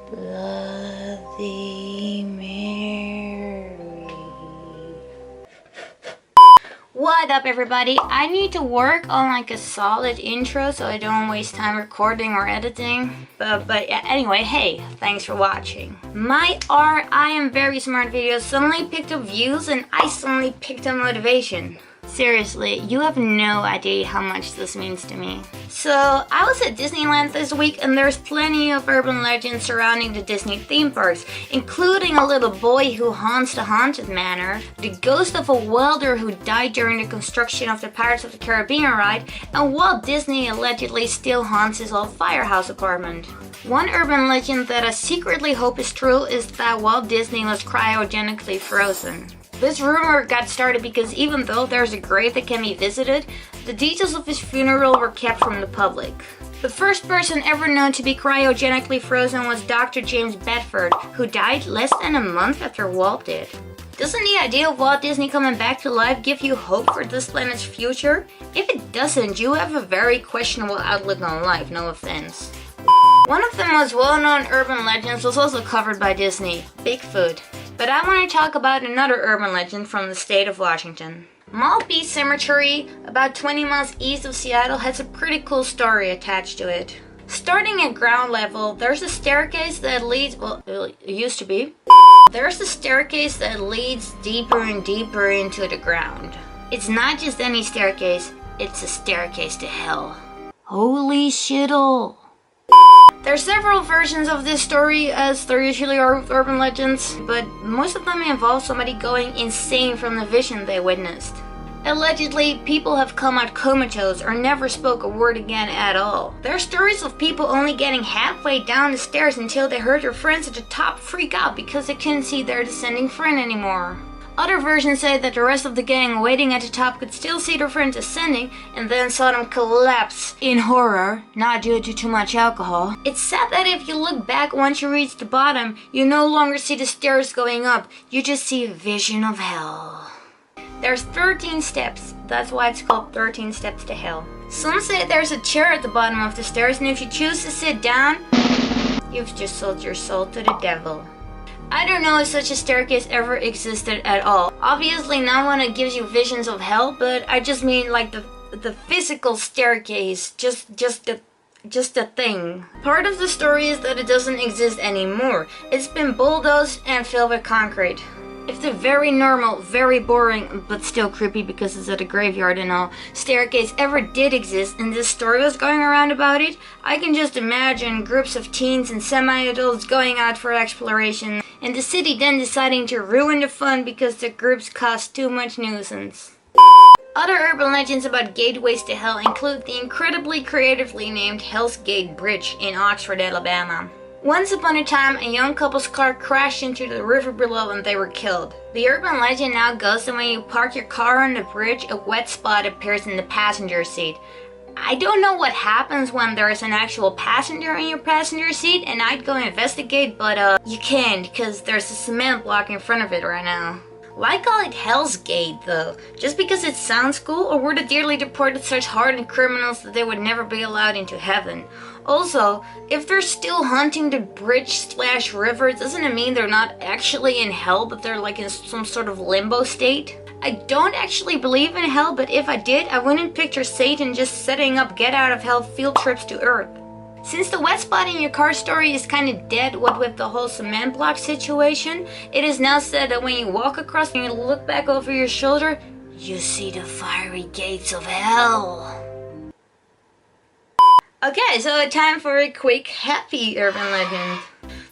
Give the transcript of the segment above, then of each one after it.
Bloody Mary. What up, everybody? I need to work on like a solid intro so I don't waste time recording or editing. But yeah, anyway, hey, thanks for watching. My I am very smart videos suddenly picked up views and I suddenly picked up motivation. Seriously, you have no idea how much this means to me. So, I was at Disneyland this week and there's plenty of urban legends surrounding the Disney theme parks, including a little boy who haunts the Haunted Manor, the ghost of a welder who died during the construction of the Pirates of the Caribbean ride, and Walt Disney allegedly still haunts his old firehouse apartment. One urban legend that I secretly hope is true is that Walt Disney was cryogenically frozen. This rumor got started because even though there's a grave that can be visited, the details of his funeral were kept from the public. The first person ever known to be cryogenically frozen was Dr. James Bedford, who died less than a month after Walt did. Doesn't the idea of Walt Disney coming back to life give you hope for this planet's future? If it doesn't, you have a very questionable outlook on life, no offense. One of the most well-known urban legends was also covered by Disney, Bigfoot. But I want to talk about another urban legend from the state of Washington. Maltby Cemetery, about 20 miles east of Seattle, has a pretty cool story attached to it. Starting at ground level, there's a staircase that leads, well, it used to be. There's a staircase that leads deeper and deeper into the ground. It's not just any staircase, it's a staircase to hell. Holy shittle! There are several versions of this story, as there usually are with urban legends, but most of them involve somebody going insane from the vision they witnessed. Allegedly, people have come out comatose or never spoke a word again at all. There are stories of people only getting halfway down the stairs until they heard their friends at the top freak out because they couldn't see their descending friend anymore. Other versions say that the rest of the gang waiting at the top could still see their friends ascending and then saw them collapse in horror, not due to too much alcohol. It's said that if you look back once you reach the bottom, you no longer see the stairs going up, you just see a vision of hell. There's 13 steps, that's why it's called 13 Steps to Hell. Some say there's a chair at the bottom of the stairs and if you choose to sit down, you've just sold your soul to the devil. I don't know if such a staircase ever existed at all. Obviously no one gives you visions of hell, but I just mean like the physical staircase, just a thing. Part of the story is that it doesn't exist anymore. It's been bulldozed and filled with concrete. If the very normal, very boring, but still creepy because it's at a graveyard and all, staircase ever did exist and this story was going around about it, I can just imagine groups of teens and semi-adults going out for exploration and the city then deciding to ruin the fun because the groups caused too much nuisance. Other urban legends about gateways to hell include the incredibly creatively named Hell's Gate Bridge in Oxford, Alabama. Once upon a time, a young couple's car crashed into the river below and they were killed. The urban legend now goes that when you park your car on the bridge, a wet spot appears in the passenger seat. I don't know what happens when there is an actual passenger in your passenger seat, and I'd go investigate, but you can't because there's a cement block in front of it right now. Why call it Hell's Gate though? Just because it sounds cool, or were the dearly deported such hardened criminals that they would never be allowed into heaven? Also, if they're still haunting the bridge/river, doesn't it mean they're not actually in hell, but they're like in some sort of limbo state? I don't actually believe in hell, but if I did, I wouldn't picture Satan just setting up get out of hell field trips to Earth. Since the wet spot in your car story is kinda dead, what with the whole cement block situation, it is now said that when you walk across and you look back over your shoulder, you see the fiery gates of hell. Okay, so time for a quick happy urban legend.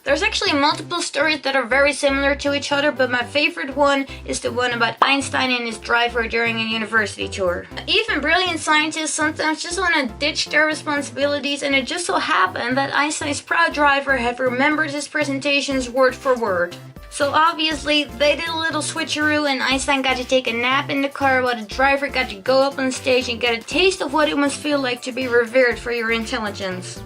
There's actually multiple stories that are very similar to each other, but my favorite one is the one about Einstein and his driver during a university tour. Even brilliant scientists sometimes just want to ditch their responsibilities, and it just so happened that Einstein's proud driver had remembered his presentations word for word. So obviously, they did a little switcheroo and Einstein got to take a nap in the car while the driver got to go up on stage and get a taste of what it must feel like to be revered for your intelligence.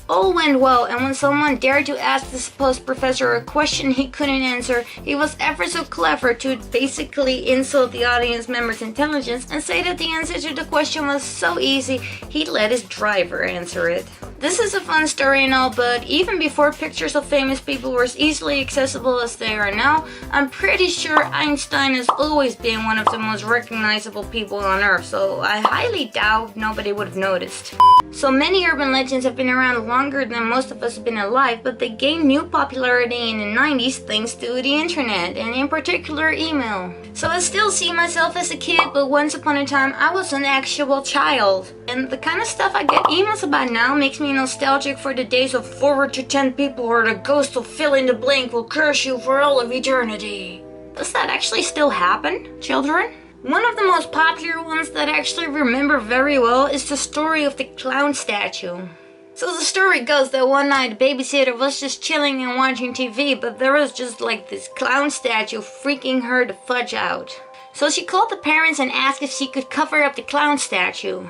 All went well, and when someone dared to ask the supposed professor a question he couldn't answer, he was ever so clever to basically insult the audience member's intelligence and say that the answer to the question was so easy, he'd let his driver answer it. This is a fun story and all, but even before pictures of famous people were as easily accessible as they are now, I'm pretty sure Einstein has always been one of the most recognizable people on Earth, so I highly doubt nobody would have noticed. So many urban legends have been around longer than most of us have been alive, but they gained new popularity in the 90s thanks to the internet, and in particular email. So I still see myself as a kid, but once upon a time I was an actual child. And the kind of stuff I get emails about now makes me nostalgic for the days of forward to 10 people or the ghost of fill in the blank will curse you for all of eternity. Does that actually still happen, children? One of the most popular ones that I actually remember very well is the story of the clown statue. So the story goes that one night the babysitter was just chilling and watching TV, but there was just like this clown statue freaking her the fudge out. So she called the parents and asked if she could cover up the clown statue.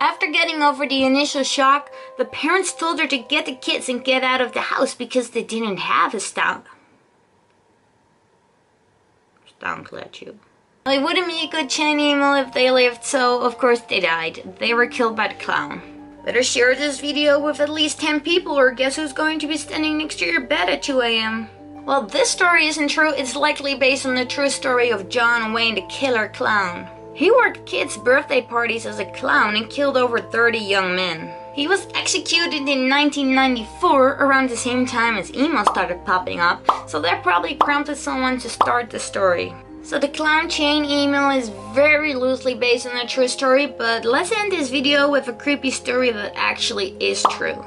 After getting over the initial shock, the parents told her to get the kids and get out of the house because they didn't have a clown statue. Well, it wouldn't be a good chain email if they lived, so of course they died. They were killed by the clown. Better share this video with at least 10 people or guess who's going to be standing next to your bed at 2 a.m. Well, this story isn't true. It's likely based on the true story of John Wayne the Killer Clown. He worked kids' birthday parties as a clown and killed over 30 young men. He was executed in 1994, around the same time as emails started popping up, so that probably prompted someone to start the story. So the clown chain email is very loosely based on a true story, but let's end this video with a creepy story that actually is true.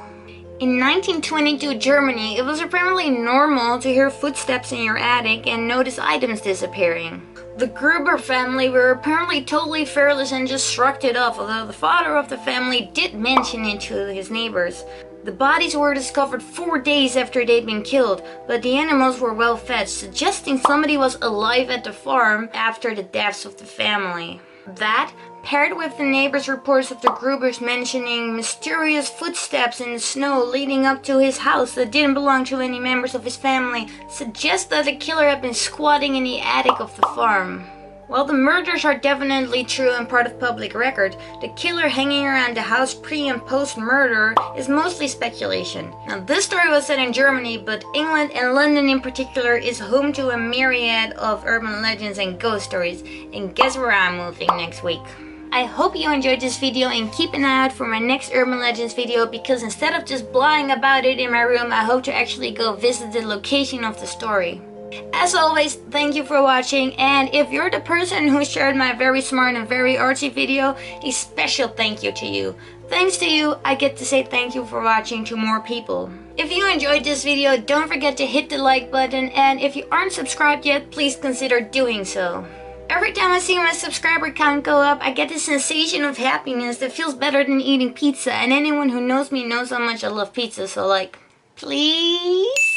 In 1922 Germany, it was apparently normal to hear footsteps in your attic and notice items disappearing. The Gruber family were apparently totally fearless and just shrugged it off, although the father of the family did mention it to his neighbors. The bodies were discovered 4 days after they'd been killed, but the animals were well fed, suggesting somebody was alive at the farm after the deaths of the family. That, paired with the neighbors' reports of the Grubers mentioning mysterious footsteps in the snow leading up to his house that didn't belong to any members of his family, suggests that the killer had been squatting in the attic of the farm. While the murders are definitely true and part of public record, the killer hanging around the house pre- and post-murder is mostly speculation. Now, this story was set in Germany, but England and London in particular is home to a myriad of urban legends and ghost stories. And guess where I'm moving next week? I hope you enjoyed this video and keep an eye out for my next Urban Legends video, because instead of just blying about it in my room, I hope to actually go visit the location of the story. As always, thank you for watching, and if you're the person who shared my very smart and very artsy video, a special thank you to you. Thanks to you, I get to say thank you for watching to more people. If you enjoyed this video, don't forget to hit the like button, and if you aren't subscribed yet, please consider doing so. Every time I see my subscriber count go up, I get this sensation of happiness that feels better than eating pizza, and anyone who knows me knows how much I love pizza, so like, please?